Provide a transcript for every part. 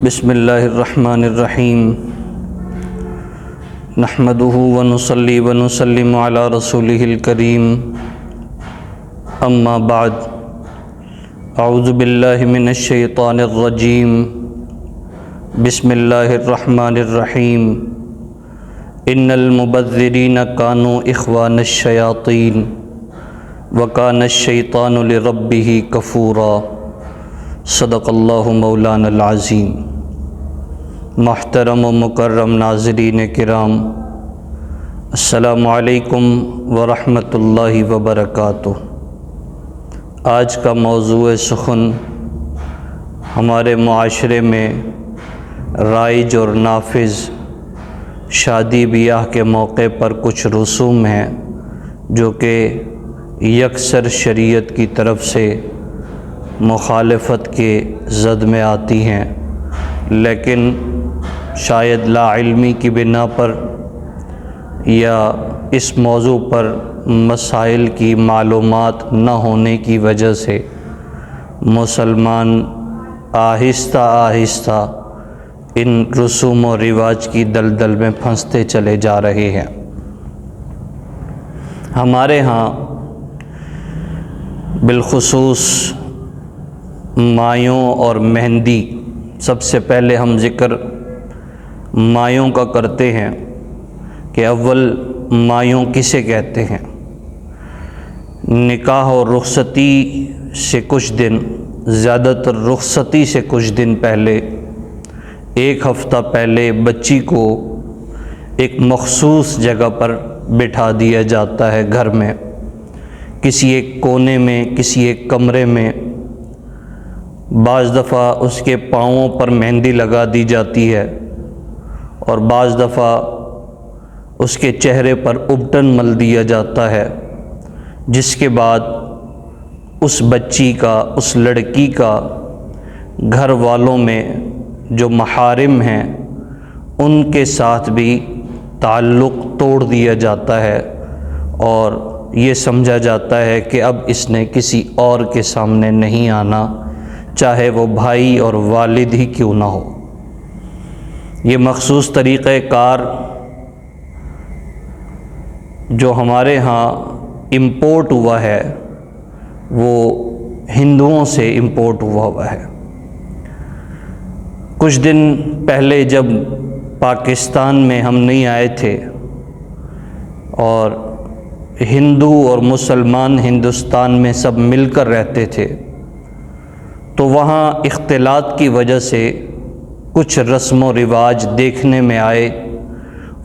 بسم اللہ الرحمن الرحیم نحمدہ ونصلی ونسلم علی رسولہ الکریم اما بعد اعوذ باللہ من الشیطان الرجیم بسم اللہ الرحمن الرحیم ان المبذرین کانوا اخوان الشیاطین وکان الشیطان لربہ کفورا صدق اللہ مولانا العظیم۔ محترم و مکرم ناظرین کرام، السلام علیکم ورحمۃ اللہ وبرکاتہ۔ آج کا موضوع سخن ہمارے معاشرے میں رائج اور نافذ شادی بیاہ کے موقع پر کچھ رسوم ہیں جو کہ یکسر شریعت کی طرف سے مخالفت کے زد میں آتی ہیں، لیکن شاید لا علمی کی بنا پر یا اس موضوع پر مسائل کی معلومات نہ ہونے کی وجہ سے مسلمان آہستہ آہستہ ان رسوم و رواج کی دلدل میں پھنستے چلے جا رہے ہیں۔ ہمارے ہاں بالخصوص مایوں اور مہندی، سب سے پہلے ہم ذکر مایوں کا کرتے ہیں کہ اول مایوں کسے کہتے ہیں۔ نکاح اور رخصتی سے کچھ دن، زیادہ تر رخصتی سے کچھ دن پہلے، ایک ہفتہ پہلے بچی کو ایک مخصوص جگہ پر بٹھا دیا جاتا ہے، گھر میں کسی ایک کونے میں، کسی ایک کمرے میں۔ بعض دفعہ اس کے پاؤں پر مہندی لگا دی جاتی ہے اور بعض دفعہ اس کے چہرے پر ابٹن مل دیا جاتا ہے، جس کے بعد اس بچی کا، اس لڑکی کا گھر والوں میں جو محارم ہیں ان کے ساتھ بھی تعلق توڑ دیا جاتا ہے اور یہ سمجھا جاتا ہے کہ اب اس نے کسی اور کے سامنے نہیں آنا، چاہے وہ بھائی اور والد ہی کیوں نہ ہو۔ یہ مخصوص طریقہ کار جو ہمارے ہاں امپورٹ ہوا ہے وہ ہندوؤں سے امپورٹ ہوا ہے۔ کچھ دن پہلے جب پاکستان میں ہم نہیں آئے تھے اور ہندو اور مسلمان ہندوستان میں سب مل کر رہتے تھے، تو وہاں اختلاط کی وجہ سے کچھ رسم و رواج دیکھنے میں آئے۔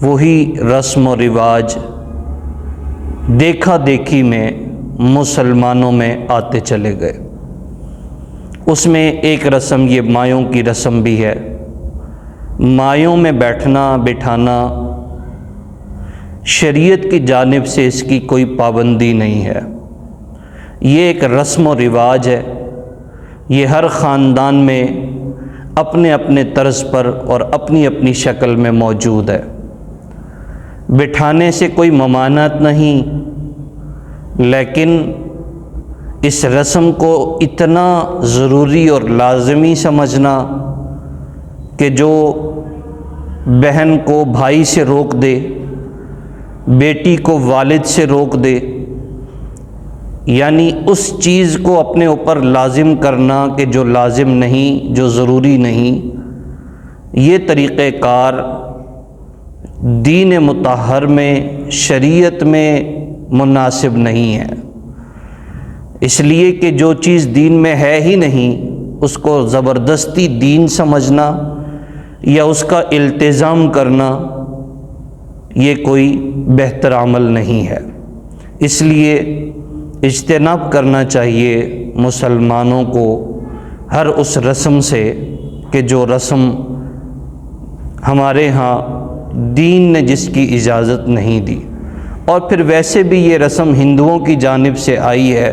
وہی رسم و رواج دیکھا دیکھی میں مسلمانوں میں آتے چلے گئے۔ اس میں ایک رسم یہ مایوں کی رسم بھی ہے۔ مایوں میں بیٹھنا بٹھانا شریعت کی جانب سے اس کی کوئی پابندی نہیں ہے، یہ ایک رسم و رواج ہے۔ یہ ہر خاندان میں اپنے اپنے طرز پر اور اپنی اپنی شکل میں موجود ہے۔ بٹھانے سے کوئی ممانعت نہیں، لیکن اس رسم کو اتنا ضروری اور لازمی سمجھنا کہ جو بہن کو بھائی سے روک دے، بیٹی کو والد سے روک دے، یعنی اس چیز کو اپنے اوپر لازم کرنا کہ جو لازم نہیں، جو ضروری نہیں، یہ طریقہ کار دین مطہر میں، شریعت میں مناسب نہیں ہے۔ اس لیے کہ جو چیز دین میں ہے ہی نہیں اس کو زبردستی دین سمجھنا یا اس کا التزام کرنا یہ کوئی بہتر عمل نہیں ہے۔ اس لیے اجتناب کرنا چاہیے مسلمانوں کو ہر اس رسم سے کہ جو رسم ہمارے ہاں دین نے جس کی اجازت نہیں دی۔ اور پھر ویسے بھی یہ رسم ہندوؤں کی جانب سے آئی ہے،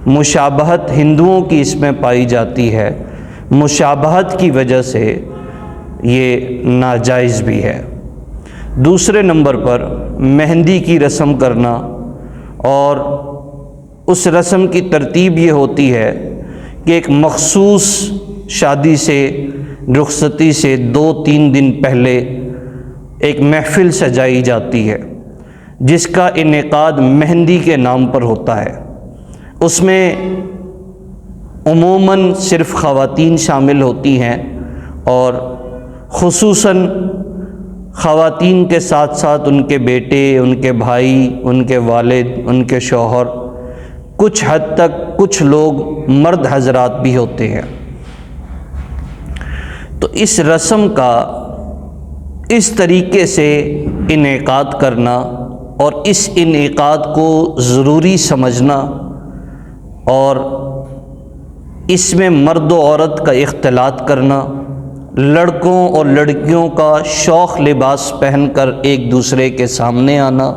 مشابہت ہندوؤں کی اس میں پائی جاتی ہے، مشابہت کی وجہ سے یہ ناجائز بھی ہے۔ دوسرے نمبر پر مہندی کی رسم کرنا، اور اس رسم کی ترتیب یہ ہوتی ہے کہ ایک مخصوص شادی سے رخصتی سے 2-3 دن پہلے ایک محفل سجائی جاتی ہے جس کا انعقاد مہندی کے نام پر ہوتا ہے۔ اس میں عموماً صرف خواتین شامل ہوتی ہیں، اور خصوصاً خواتین کے ساتھ ساتھ ان کے بیٹے، ان کے بھائی، ان کے والد، ان کے شوہر، کچھ حد تک کچھ لوگ مرد حضرات بھی ہوتے ہیں۔ تو اس رسم کا اس طریقے سے انعقاد کرنا اور اس انعقاد کو ضروری سمجھنا، اور اس میں مرد و عورت کا اختلاط کرنا، لڑکوں اور لڑکیوں کا شوخ لباس پہن کر ایک دوسرے کے سامنے آنا،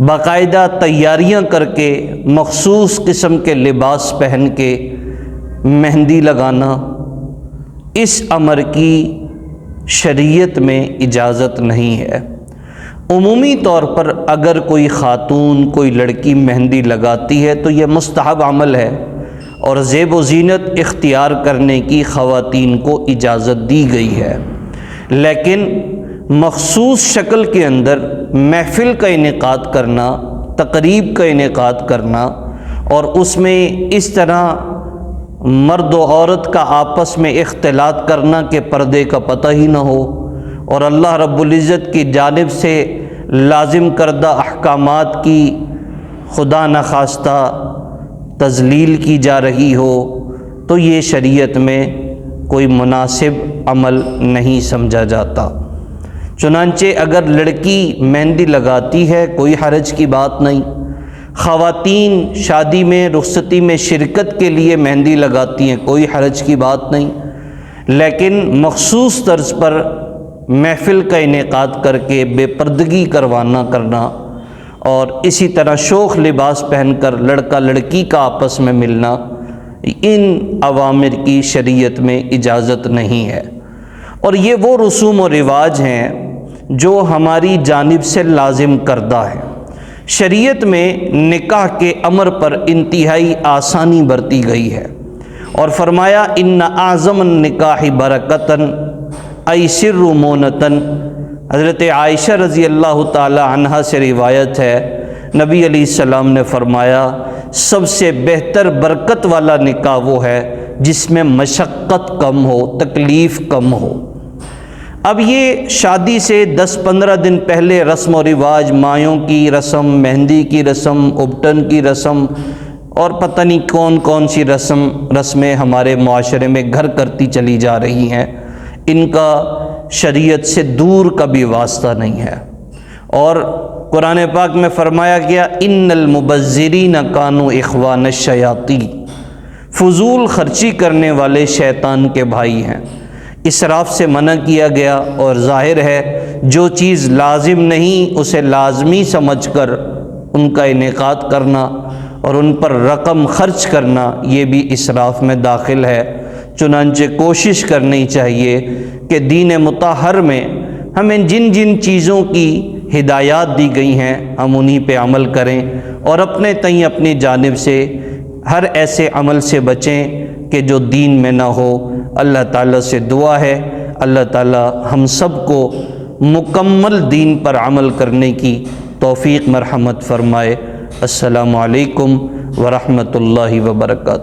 باقاعدہ تیاریاں کر کے مخصوص قسم کے لباس پہن کے مہندی لگانا، اس امر کی شریعت میں اجازت نہیں ہے۔ عمومی طور پر اگر کوئی خاتون، کوئی لڑکی مہندی لگاتی ہے تو یہ مستحب عمل ہے، اور زیب و زینت اختیار کرنے کی خواتین کو اجازت دی گئی ہے، لیکن مخصوص شکل کے اندر محفل کا انعقاد کرنا، تقریب کا انعقاد کرنا، اور اس میں اس طرح مرد و عورت کا آپس میں اختلاط کرنا کہ پردے کا پتہ ہی نہ ہو، اور اللہ رب العزت کی جانب سے لازم کردہ احکامات کی خدا نخواستہ تذلیل کی جا رہی ہو، تو یہ شریعت میں کوئی مناسب عمل نہیں سمجھا جاتا۔ چنانچہ اگر لڑکی مہندی لگاتی ہے کوئی حرج کی بات نہیں، خواتین شادی میں، رخصتی میں شرکت کے لیے مہندی لگاتی ہیں، کوئی حرج کی بات نہیں، لیکن مخصوص طرز پر محفل کا انعقاد کر کے بے پردگی کرنا اور اسی طرح شوخ لباس پہن کر لڑکا لڑکی کا آپس میں ملنا، ان اوامر کی شریعت میں اجازت نہیں ہے۔ اور یہ وہ رسوم و رواج ہیں جو ہماری جانب سے لازم کردہ ہے۔ شریعت میں نکاح کے امر پر انتہائی آسانی برتی گئی ہے، اور فرمایا ان اعظم النکاح برکتاً ایسر مونتاً۔ حضرت عائشہ رضی اللہ تعالی عنہا سے روایت ہے، نبی علیہ السلام نے فرمایا سب سے بہتر برکت والا نکاح وہ ہے جس میں مشقت کم ہو، تکلیف کم ہو۔ اب یہ شادی سے 10-15 دن پہلے رسم و رواج، مایوں کی رسم، مہندی کی رسم، ابٹن کی رسم، اور پتہ نہیں کون کون سی رسمیں ہمارے معاشرے میں گھر کرتی چلی جا رہی ہیں، ان کا شریعت سے دور کا بھی واسطہ نہیں ہے۔ اور قرآن پاک میں فرمایا گیا ان المبذرین کانوا اخوان الشیاطین، فضول خرچی کرنے والے شیطان کے بھائی ہیں۔ اسراف سے منع کیا گیا، اور ظاہر ہے جو چیز لازم نہیں اسے لازمی سمجھ کر ان کا انعقاد کرنا اور ان پر رقم خرچ کرنا، یہ بھی اسراف میں داخل ہے۔ چنانچہ کوشش کرنی چاہیے کہ دین مطہر میں ہمیں جن جن چیزوں کی ہدایات دی گئی ہیں ہم انہی پہ عمل کریں، اور اپنے تئیں اپنی جانب سے ہر ایسے عمل سے بچیں کہ جو دین میں نہ ہو۔ اللہ تعالیٰ سے دعا ہے اللہ تعالیٰ ہم سب کو مکمل دین پر عمل کرنے کی توفیق مرحمت فرمائے۔ السلام علیکم ورحمۃ اللہ وبرکاتہ۔